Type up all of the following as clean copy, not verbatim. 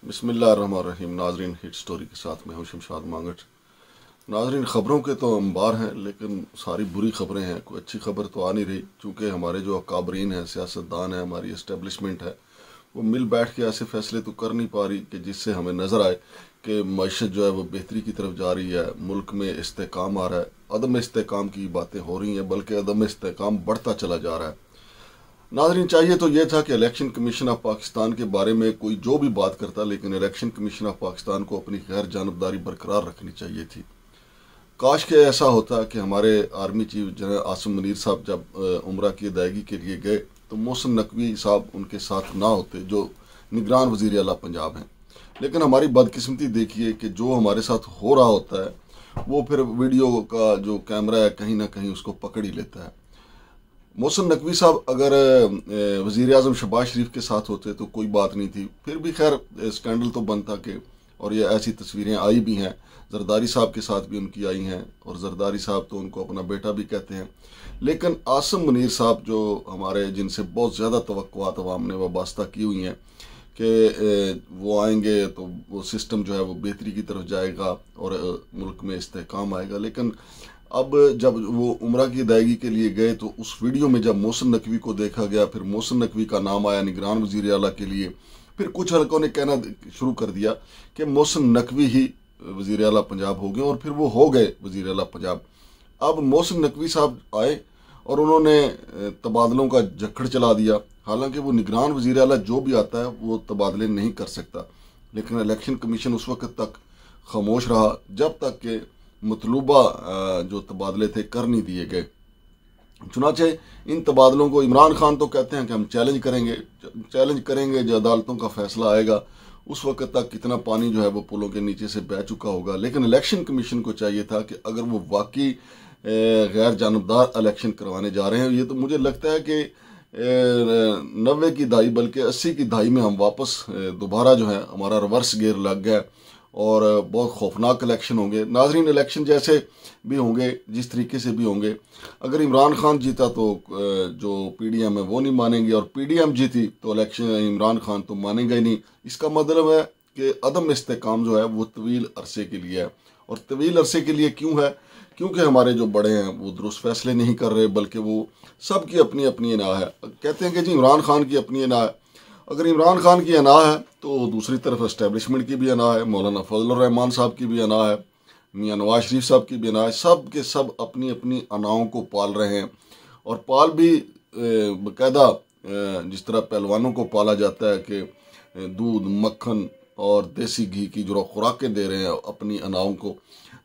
बिस्मिल्लाहिर्रहमानिर्रहीम। नाजरीन, hit story के साथ मैं हूं शमशाद मांगट। नाजरीन, ख़बरों के तो अंबार हैं, लेकिन सारी बुरी ख़बरें हैं। कोई अच्छी खबर तो आ नहीं रही, चूँकि हमारे जो अकाबरीन हैं, सियासतदान हैं, हमारी इस्टेब्लिशमेंट है, वो मिल बैठ के ऐसे फैसले तो कर नहीं पा रही कि जिससे हमें नज़र आए कि मईशत जो है वो बेहतरी की तरफ जा रही है, मुल्क में इस्तेकाम आ रहा है। अदम इस्तेकाम की बातें हो रही हैं, बल्कि अदम इस्तेकाम बढ़ता चला जा रहा है। नाज़रीन, चाहिए तो यह था कि इलेक्शन कमीशन ऑफ पाकिस्तान के बारे में कोई जो भी बात करता, लेकिन इलेक्शन कमीशन ऑफ पाकिस्तान को अपनी गैर जानबदारी बरकरार रखनी चाहिए थी। काश के ऐसा होता कि हमारे army chief general Asim Munir साहब जब उम्रा की अदायगी के लिए गए तो मोहसिन नकवी साहब उनके साथ ना होते, जो निगरान वज़ीर आला पंजाब हैं। लेकिन हमारी बदकिस्मती देखिए कि जो हमारे साथ हो रहा होता है वो फिर वीडियो का जो कैमरा है कहीं ना कहीं उसको पकड़ ही लेता है। मोहसिन नकवी साहब अगर वज़ीर आज़म शहबाज शरीफ के साथ होते तो कोई बात नहीं थी, फिर भी खैर स्कैंडल तो बनता कि, और ये ऐसी तस्वीरें आई भी हैं, जरदारी साहब के साथ भी उनकी आई हैं, और जरदारी साहब तो उनको अपना बेटा भी कहते हैं। लेकिन आसिम मुनीर साहब जो हमारे, जिनसे बहुत ज़्यादा तवक्कुआत अवाम ने वाबस्ता की हुई हैं कि वो आएंगे तो वो सिस्टम जो है वो बेहतरी की तरफ जाएगा और मुल्क में इस्तेहकाम आएगा, लेकिन अब जब वो उम्रा की अदायगी के लिए गए तो उस वीडियो में जब मोहसिन नकवी को देखा गया, फिर मोहसिन नकवी का नाम आया निगरान वज़ीर आला के लिए, फिर कुछ हलकों ने कहना शुरू कर दिया कि मोहसिन नकवी ही वज़ीर आला पंजाब हो गए, और फिर वो हो गए वज़ीर आला पंजाब। अब मोहसिन नकवी साहब आए और उन्होंने तबादलों का झक्खड़ चला दिया। हालांकि वो निगरान वज़ीर आला जो भी आता है वो तबादले नहीं कर सकता, लेकिन इलेक्शन कमीशन उस वक्त तक खामोश रहा जब तक कि मतलूबा जो तबादले थे कर नहीं दिए गए। चुनाचे इन तबादलों को इमरान खान तो कहते हैं कि हम चैलेंज करेंगे, जो अदालतों का फैसला आएगा उस वक्त तक कितना पानी जो है वो पुलों के नीचे से बह चुका होगा। लेकिन इलेक्शन कमीशन को चाहिए था कि अगर वो वाकई गैर जानबदार इलेक्शन करवाने जा रहे हैं, ये तो मुझे लगता है कि 90 की दहाई बल्कि 80 की दहाई में हम वापस दोबारा जो है हमारा रिवर्स गियर लग गया और बहुत खौफनाक इलेक्शन होंगे। नाजरीन, इलेक्शन जैसे भी होंगे, जिस तरीके से भी होंगे, अगर इमरान खान जीता तो जो पीडीएम है वो नहीं मानेंगे, और पीडीएम जीती तो इलेक्शन इमरान खान तो मानेगा ही नहीं। इसका मतलब है कि अदम इस्तेकाम जो है वो तवील अरसे के लिए है। और तवील अरसे के लिए क्यों है? क्योंकि हमारे जो बड़े हैं वो दुरुस्त फैसले नहीं कर रहे, बल्कि वो सबकी अपनी अपनी अना है। कहते हैं कि जी इमरान खान की अपनी अना है। अगर इमरान खान की अना है तो दूसरी तरफ इस्टेब्लिशमेंट की भी अना है, मौलाना फजल रहमान साहब की भी अना है, मियाँ नवाज शरीफ साहब की भी अना है। सब के सब अपनी अपनी अनाओं को पाल रहे हैं, और पाल भी बाकायदा जिस तरह पहलवानों को पाला जाता है कि दूध, मक्खन और देसी घी की जो खुराकें दे रहे हैं अपनी अनाओं को।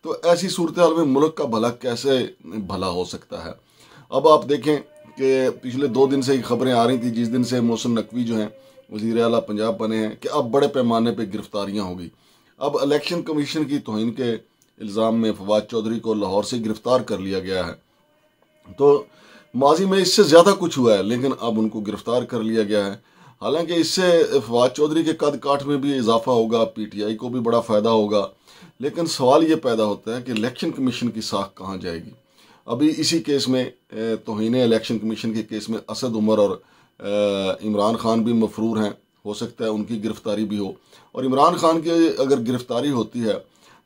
तो ऐसी सूरत हाल में मुल्क का भला कैसे भला हो सकता है? अब आप देखें कि पिछले 2 दिन से ही खबरें आ रही थी, जिस दिन से मोहसिन नकवी जो हैं वज़ीर आला पंजाब बने हैं, कि अब बड़े पैमाने पे गिरफ्तारियां होगी। अब इलेक्शन कमीशन की तौहीन के इल्ज़ाम में फवाद चौधरी को लाहौर से गिरफ्तार कर लिया गया है। तो माजी में इससे ज़्यादा कुछ हुआ है, लेकिन अब उनको गिरफ्तार कर लिया गया है। हालांकि इससे फवाद चौधरी के कद काठ में भी इजाफा होगा, पीटीआई को भी बड़ा फ़ायदा होगा। लेकिन सवाल ये पैदा होता है कि इलेक्शन कमीशन की साख कहाँ जाएगी? अभी इसी केस में तौहीन इलेक्शन कमीशन के केस में असद उमर और इमरान खान भी मफरूर हैं, हो सकता है उनकी गिरफ्तारी भी हो। और इमरान खान की अगर गिरफ्तारी होती है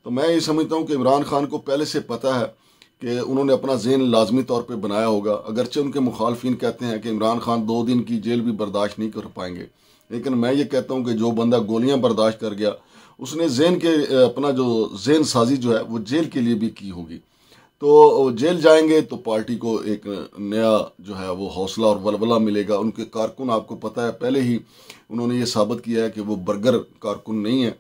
तो मैं ये समझता हूँ कि इमरान खान को पहले से पता है कि उन्होंने अपना ज़हन लाजमी तौर पे बनाया होगा। अगरचे उनके मुखालफिन कहते हैं कि इमरान खान 2 दिन की जेल भी बर्दाश्त नहीं कर पाएंगे, लेकिन मैं ये कहता हूँ कि जो बंदा गोलियाँ बर्दाश्त कर गया उसने ज़हन के अपना जो ज़हन साजी जो है वो जेल के लिए भी की होगी। तो जेल जाएंगे तो पार्टी को एक नया जो है वो हौसला और वलवला मिलेगा। उनके कारकुन, आपको पता है पहले ही उन्होंने ये साबित किया है कि वो बर्गर कारकुन नहीं है,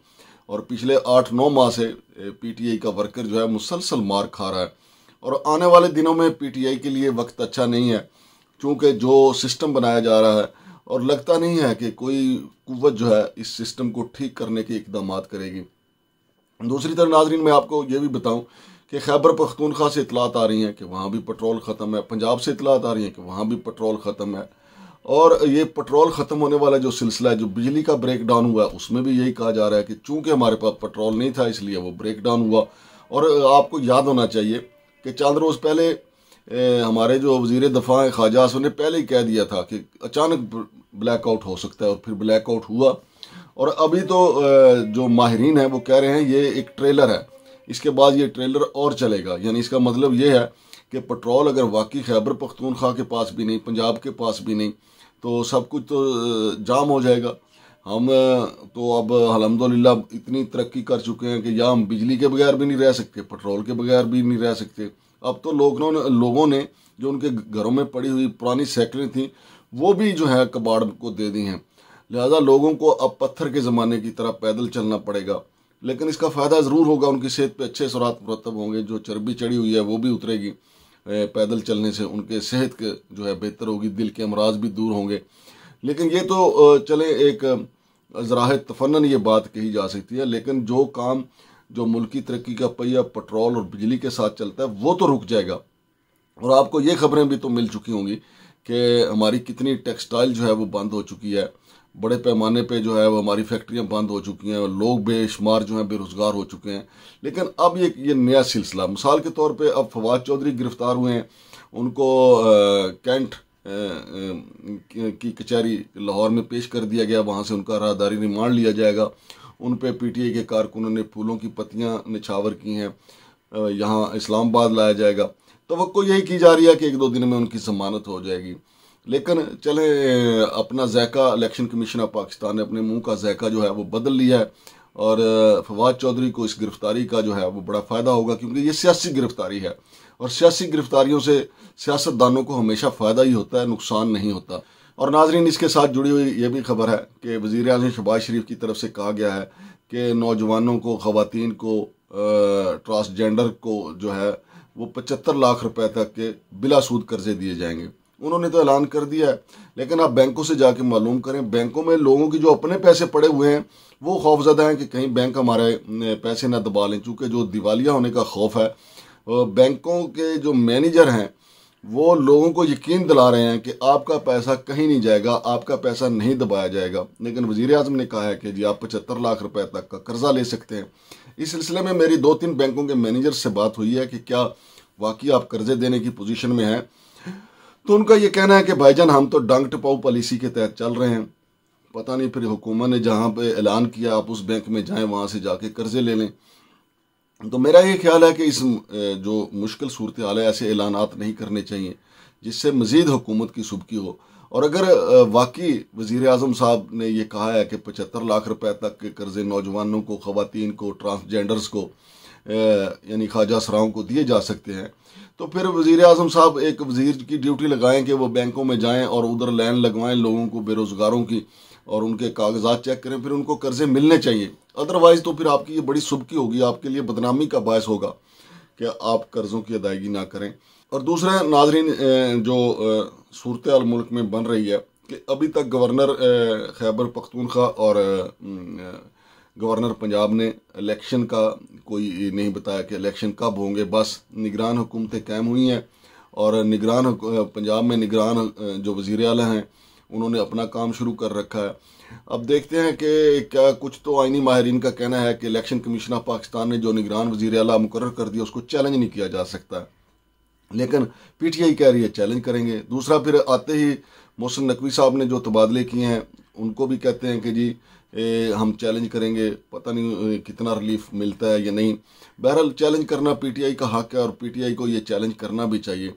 और पिछले 8-9 माह से पीटीआई का वर्कर जो है मुसलसल मार खा रहा है। और आने वाले दिनों में पीटीआई के लिए वक्त अच्छा नहीं है, क्योंकि जो सिस्टम बनाया जा रहा है, और लगता नहीं है कि कोई कुव्वत जो है इस सिस्टम को ठीक करने के इकदाम करेगी। दूसरी तरफ नाजरीन, मैं आपको ये भी बताऊं कि खैबर पख्तूनख्वा से इतलात आ रही हैं कि वहाँ भी पेट्रोल ख़त्म है, पंजाब से इतलात आ रही हैं कि वहाँ भी पेट्रोल ख़त्म है। और ये पेट्रोल ख़त्म होने वाला जो सिलसिला है, जो बिजली का ब्रेक डाउन हुआ है, उसमें भी यही कहा जा रहा है कि चूँकि हमारे पास पेट्रोल नहीं था इसलिए वो ब्रेक डाउन हुआ। और आपको याद होना चाहिए कि चंद रोज़ पहले हमारे जो वज़ीर दफ़ा हैं ख्वाजा आसिफ ने पहले ही कह दिया था कि अचानक ब्लैकआउट हो सकता है, और फिर ब्लैकआउट हुआ और अभी तो जो माहिरीन हैं वो कह रहे हैं ये एक ट्रेलर है, इसके बाद ये ट्रेलर और चलेगा। यानी इसका मतलब ये है कि पेट्रोल अगर वाकई खैबर पख्तूनख्वा के पास भी नहीं, पंजाब के पास भी नहीं, तो सब कुछ तो जाम हो जाएगा। हम तो अब अल्हम्दुलिल्लाह इतनी तरक्की कर चुके हैं कि या हम बिजली के बगैर भी नहीं रह सकते, पेट्रोल के बगैर भी नहीं रह सकते। अब तो लोगों ने जो उनके घरों में पड़ी हुई पुरानी साइकिलें थी वो भी जो है कबाड़ को दे दी हैं। लिहाजा लोगों को अब पत्थर के ज़माने की तरह पैदल चलना पड़ेगा, लेकिन इसका फ़ायदा ज़रूर होगा, उनकी सेहत पे अच्छे असरात मुरतब होंगे, जो चर्बी चढ़ी हुई है वो भी उतरेगी पैदल चलने से, उनके सेहत के जो है बेहतर होगी, दिल के अमराज भी दूर होंगे। लेकिन ये तो चले एक ज़राह तफन्नन ये बात कही जा सकती है, लेकिन जो काम जो मुल्की तरक्की का पहिया पेट्रोल और बिजली के साथ चलता है वो तो रुक जाएगा। और आपको ये खबरें भी तो मिल चुकी होंगी कि हमारी कितनी टेक्सटाइल जो है वो बंद हो चुकी है, बड़े पैमाने पे जो है वो हमारी फैक्ट्रियां बंद हो चुकी हैं, लोग बेशुमार जो हैं बेरोज़गार हो चुके हैं। लेकिन अब ये नया सिलसिला, मिसाल के तौर पे अब फवाद चौधरी गिरफ़्तार हुए हैं, उनको कैंट की कचहरी लाहौर में पेश कर दिया गया, वहाँ से उनका राहदारी रिमांड लिया जाएगा। उन पे पीटीआई के कारकुनों ने फूलों की पत्तियाँ निछावर की हैं, यहाँ इस्लामाबाद लाया जाएगा। तो यही की जा रही है कि 1-2 दिन में उनकी ज़मानत हो जाएगी। लेकिन चले अपना ज़ायका इलेक्शन कमीशन ऑफ पाकिस्तान ने अपने मुंह का ज़ायका जो है वो बदल लिया है, और फवाद चौधरी को इस गिरफ़्तारी का जो है वो बड़ा फ़ायदा होगा, क्योंकि ये सियासी गिरफ़्तारी है और सियासी गिरफ़्तारियों से सियासतदानों को हमेशा फ़ायदा ही होता है, नुकसान नहीं होता। और नाजरीन, इसके साथ जुड़ी हुई ये भी खबर है कि वज़ीर-ए-आज़म शहबाज शरीफ की तरफ से कहा गया है कि नौजवानों को, ख़वातीन को, ट्रांसजेंडर को जो है वो 75 लाख रुपए तक के बिला सूद कर्जे दिए जाएंगे। उन्होंने तो ऐलान कर दिया है, लेकिन आप बैंकों से जाके मालूम करें, बैंकों में लोगों की जो अपने पैसे पड़े हुए हैं वो खौफजदा हैं कि कहीं बैंक हमारे पैसे ना दबा लें। चूँकि जो दिवालिया होने का खौफ है, बैंकों के जो मैनेजर हैं वो लोगों को यकीन दिला रहे हैं कि आपका पैसा कहीं नहीं जाएगा, आपका पैसा नहीं दबाया जाएगा। लेकिन वज़ीर-ए-आज़म ने कहा है कि जी आप 75 लाख रुपए तक का कर्जा ले सकते हैं। इस सिलसिले में मेरी 2-3 बैंकों के मैनेजर से बात हुई है कि क्या वाकई आप कर्जे देने की पोजीशन में हैं। तो उनका ये कहना है कि भाईजान हम तो डंग टपाऊ पॉलिसी के तहत चल रहे हैं, पता नहीं फिर हुकूमत ने जहाँ पे ऐलान किया आप उस बैंक में जाएं, वहाँ से जाके कर्जे ले लें। तो मेरा ये ख्याल है कि इस जो मुश्किल सूरत हाल है, ऐसे ऐलानात नहीं करने चाहिए जिससे मज़ीद हुकूमत की सुबकी हो। और अगर वाकई वज़ीर-ए-आज़म साहब ने ये कहा है कि 75 लाख रुपए तक के कर्जे नौजवानों को, ख़वातीन को, ट्रांसजेंडर्स को यानी ख्वाजा सराओं को दिए जा सकते हैं, तो फिर वज़ीर-ए-आज़म साहब एक वज़ीर की ड्यूटी लगाएं कि वो बैंकों में जाएं और उधर लाइन लगवाएं लोगों को, बेरोज़गारों की, और उनके कागजात चेक करें, फिर उनको कर्जे मिलने चाहिए। अदरवाइज़ तो फिर आपकी ये बड़ी सुबकी होगी, आपके लिए बदनामी का बायस होगा कि आप कर्ज़ों की अदायगी ना करें। और दूसरा नाज़रीन, जो सूरत हाल मुल्क में बन रही है कि अभी तक गवर्नर खैबर पख्तूनख्वा और गवर्नर पंजाब ने इलेक्शन का कोई नहीं बताया कि इलेक्शन कब होंगे। बस निगरान हुकूमतें कायम हुई हैं और पंजाब में निगरान जो वज़ीर आला हैं उन्होंने अपना काम शुरू कर रखा है। अब देखते हैं कि क्या, कुछ तो आईनी माहिरीन का कहना है कि इलेक्शन कमीशन ऑफ पाकिस्तान ने जो निगरान वज़ीर आला मुकर्रर कर दिया उसको चैलेंज नहीं किया जा सकता, लेकिन पीटीआई कह रही है चैलेंज करेंगे। दूसरा, फिर आते ही मोहसिन नकवी साहब ने जो तबादले किए हैं उनको भी कहते हैं कि जी हम चैलेंज करेंगे, पता नहीं कितना रिलीफ मिलता है या नहीं। बहरहाल चैलेंज करना पीटीआई का हक है और पीटीआई को ये चैलेंज करना भी चाहिए।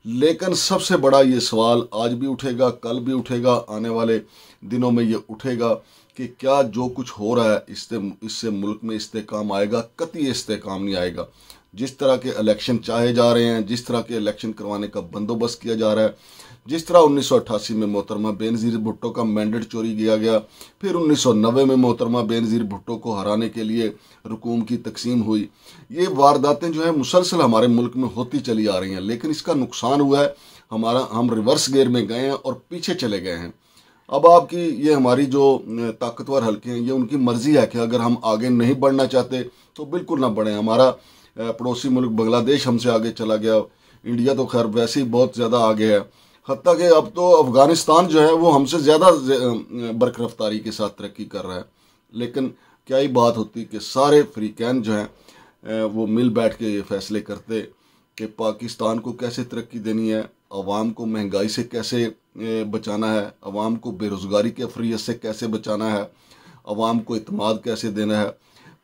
लेकिन सबसे बड़ा ये सवाल आज भी उठेगा, कल भी उठेगा, आने वाले दिनों में ये उठेगा कि क्या जो कुछ हो रहा है इससे मुल्क में इस्तेकाम आएगा? कतई इस्तेकाम नहीं आएगा। जिस तरह के इलेक्शन चाहे जा रहे हैं, जिस तरह के इलेक्शन करवाने का बंदोबस्त किया जा रहा है, जिस तरह 1988 में मोहतरमा बेनज़ीर भुट्टो का मैंडेट चोरी किया गया, फिर 1990 में मोहतरमा बेनज़ीर भुट्टो को हराने के लिए रकूम की तकसीम हुई, ये वारदातें जो हैं मुसलसल हमारे मुल्क में होती चली आ रही हैं। लेकिन इसका नुकसान हुआ है हम रिवर्स गेयर में गए हैं और पीछे चले गए हैं। अब आपकी ये हमारी जो ताकतवर हल्के हैं ये उनकी मर्जी है कि अगर हम आगे नहीं बढ़ना चाहते तो बिल्कुल ना बढ़ें। हमारा पड़ोसी मुल्क बांग्लादेश हमसे आगे चला गया, इंडिया तो खैर वैसे ही बहुत ज़्यादा आगे है, हत्ता कि अब तो अफ़गानिस्तान जो है वो हमसे ज़्यादा बरकरफ्तारी के साथ तरक्की कर रहा है। लेकिन क्या ही बात होती कि सारे फ्रीकैन जो हैं वो मिल बैठ के ये फैसले करते कि पाकिस्तान को कैसे तरक्की देनी है, अवाम को महंगाई से कैसे बचाना है, अवाम को बेरोज़गारी के अफरियत से कैसे बचाना है, अवाम को इत्मीनान कैसे देना है।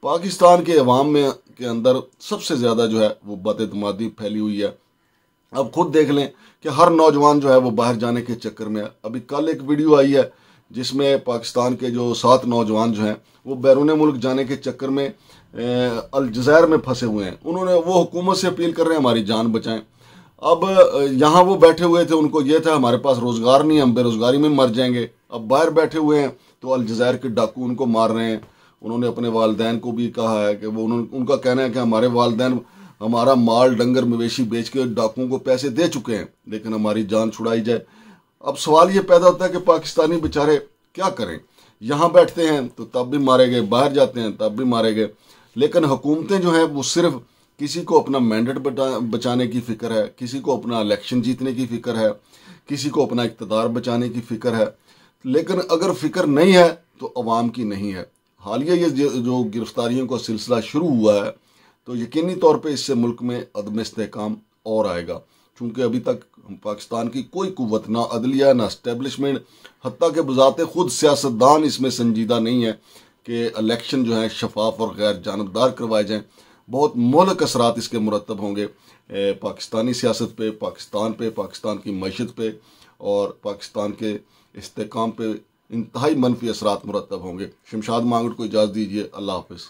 पाकिस्तान के अवाम में के अंदर सबसे ज़्यादा जो है वो बदइत्मीनानी फैली हुई है। अब खुद देख लें कि हर नौजवान जो है वो बाहर जाने के चक्कर में है। अभी कल एक वीडियो आई है जिसमें पाकिस्तान के जो 7 नौजवान जो हैं वो बैरून मुल्क जाने के चक्कर में अलजज़ायर में फंसे हुए हैं। वो हुकूमत से अपील कर रहे हैं हमारी जान बचाएं। अब यहाँ वो बैठे हुए थे, उनको ये था हमारे पास रोज़गार नहीं है, हम बेरोज़गारी में मर जाएंगे। अब बाहर बैठे हुए हैं तो अलजज़ायर के डाकू उनको मार रहे हैं। उन्होंने अपने वालिदैन को भी कहा है कि उनका कहना है कि हमारे वालिदैन हमारा माल डंगर मवेशी बेच के डाकुओं को पैसे दे चुके हैं, लेकिन हमारी जान छुड़ाई जाए। अब सवाल ये पैदा होता है कि पाकिस्तानी बेचारे क्या करें, यहाँ बैठते हैं तो तब भी मारे गए, बाहर जाते हैं तब भी मारे गए। लेकिन हुकूमतें जो हैं वो सिर्फ किसी को अपना मैंडेट बचाने की फ़िक्र है, किसी को अपना इलेक्शन जीतने की फ़िक्र है, किसी को अपना इक़्तिदार बचाने की फ़िक्र है, लेकिन अगर फ़िक्र नहीं है तो अवाम की नहीं है। हालिया ये जो गिरफ्तारियों का सिलसिला शुरू हुआ है तो यकीनी तौर पे इससे मुल्क में अदम इस्तेहकाम और आएगा, चूँकि अभी तक पाकिस्तान की कोई कुव्वत, ना अदलिया ना इस्टेबलिशमेंट, हत्ता के बजाते खुद सियासतदान इसमें संजीदा नहीं है कि इलेक्शन जो है शफाफ और गैर जानबदार करवाए जाएँ। बहुत मोहलक असरात इसके मुरतब होंगे पाकिस्तानी सियासत पे, पाकिस्तान की मईशत पे और पाकिस्तान के इस्तेहकाम पे इंतहाई मनफी असरात मुरतब होंगे। शमशाद मांगट को इजाज़त दीजिए। अल्लाह हाफ़िज़।